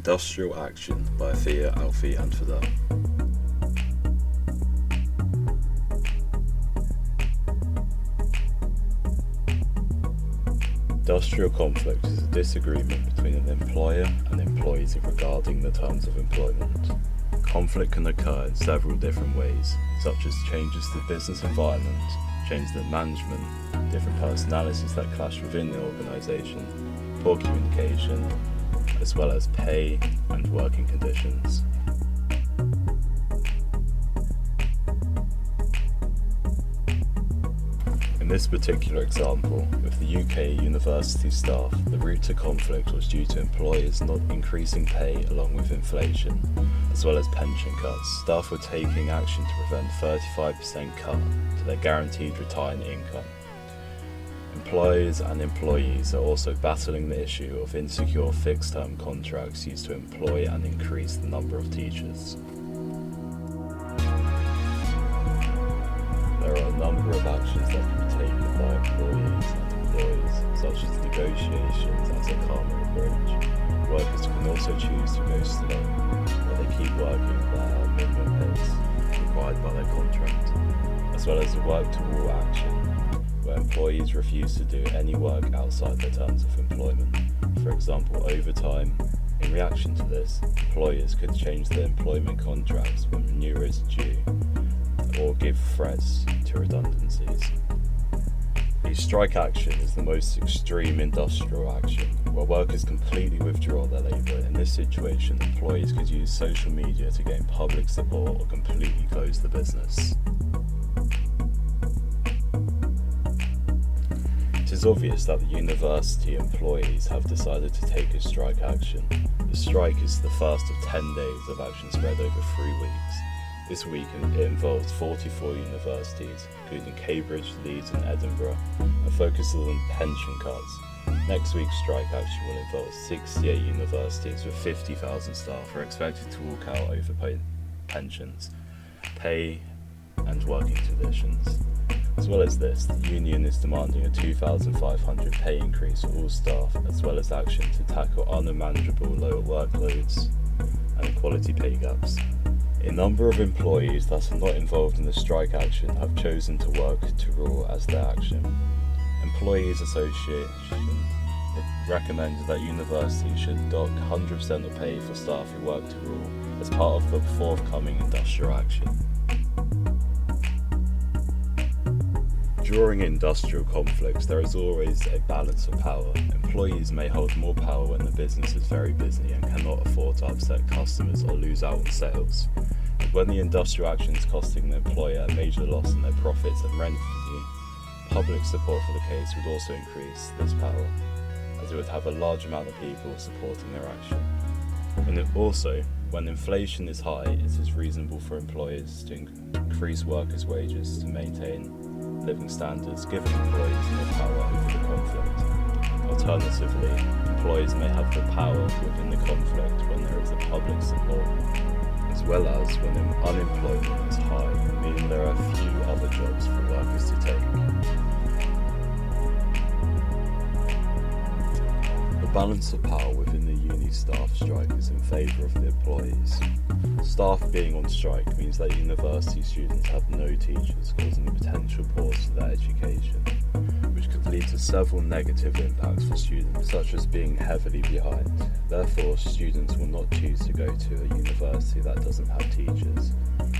Industrial Action by Thea, Alfie and Fidel. Industrial conflict is a disagreement between an employer and employees regarding the terms of employment. Conflict can occur in several different ways, such as changes to the business environment, changes in management, different personalities that clash within the organisation, poor communication, as well as pay and working conditions. In this particular example, with the UK university staff, the root to conflict was due to employers not increasing pay along with inflation, as well as pension cuts. Staff were taking action to prevent 35% cut to their guaranteed retired income. Employers and employees are also battling the issue of insecure fixed-term contracts used to employ and increase the number of teachers. There are a number of actions that can be taken by employees and employers, such as negotiations as a calmer approach. Workers can also choose to go slow, where they keep working at a minimum pace required by their contract, as well as a work-to-all action, where employees refuse to do any work outside their terms of employment. For example, overtime. In reaction to this, employers could change their employment contracts when renewal is due, or give threats to redundancies. A strike action is the most extreme industrial action, where workers completely withdraw their labour. In this situation, employees could use social media to gain public support or completely close the business. It is obvious that the university employees have decided to take a strike action. The strike is the first of 10 days of action spread over 3 weeks. This week it involves 44 universities, including Cambridge, Leeds and Edinburgh, and focuses on pension cuts. Next week's strike action will involve 68 universities with 50,000 staff who are expected to walk out over pensions, pay and working conditions. As well as this, the union is demanding a $2,500 pay increase for all staff, as well as action to tackle unmanageable lower workloads and quality pay gaps. A number of employees that are not involved in the strike action have chosen to work to rule as their action. Employees Association recommended that universities should dock 100% of pay for staff who work to rule as part of the forthcoming industrial action. During industrial conflicts, there is always a balance of power. Employees may hold more power when the business is very busy and cannot afford to upset customers or lose out on sales. When the industrial action is costing the employer a major loss in their profits and revenue, public support for the case would also increase this power, as it would have a large amount of people supporting their action. When inflation is high, it is reasonable for employers to increase workers' wages to maintain living standards, giving employees more power over the conflict. Alternatively, employees may have the power within the conflict when there is a public support, as well as when unemployment is high, meaning there are few other jobs for workers to take. The balance of power within the uni staff strike is in favour of the employees. Staff being on strike means that university students have no teachers, causing a potential pause to their education, which could lead to several negative impacts for students, such as being heavily behind. Therefore, students will not choose to go to a university that doesn't have teachers,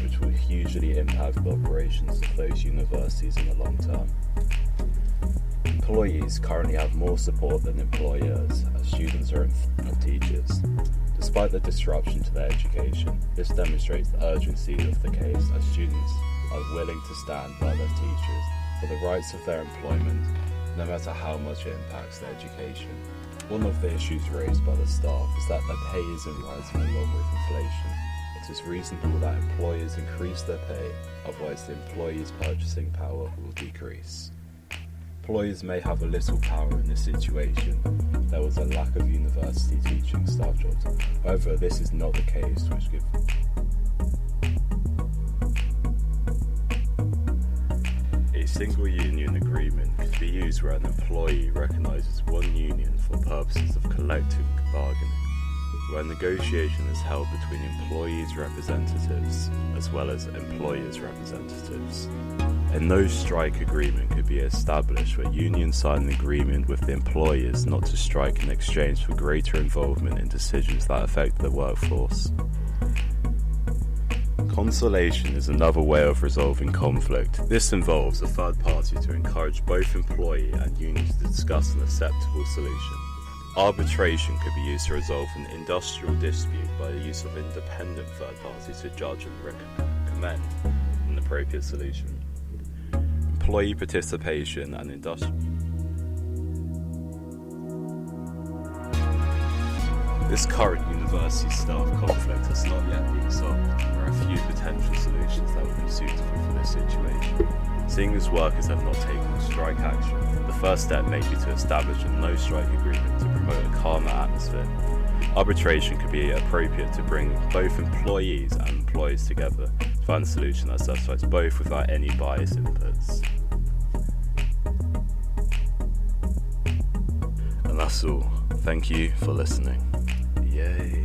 which will hugely impact the operations of those universities in the long term. Employees currently have more support than employers, as students are in front of teachers. Despite the disruption to their education, this demonstrates the urgency of the case, as students are willing to stand by their teachers for the rights of their employment, no matter how much it impacts their education. One of the issues raised by the staff is that their pay isn't rising along with inflation. It is reasonable that employers increase their pay, otherwise the employees' purchasing power will decrease. Employers may have a little power in this situation. There was a lack of university teaching staff jobs. However, this is not the case, which gives a single union agreement could be used where an employee recognises one union for purposes of collective bargaining. where negotiation is held between employees' representatives as well as employers' representatives. A no-strike agreement could be established where unions sign an agreement with the employers not to strike in exchange for greater involvement in decisions that affect the workforce. Conciliation is another way of resolving conflict. This involves a third party to encourage both employee and union to discuss an acceptable solution. Arbitration could be used to resolve an industrial dispute by the use of independent third parties to judge and recommend an appropriate solution. Employee participation and industrial. This current university staff conflict has not yet been solved. There are a few potential solutions that would be suitable for this situation. Seeing as workers have not taken strike action, the first step may be to establish a no-strike agreement to promote a calmer atmosphere. Arbitration could be appropriate to bring both employees and employers together to find a solution that satisfies both without any bias inputs. And that's all. Thank you for listening. Yay.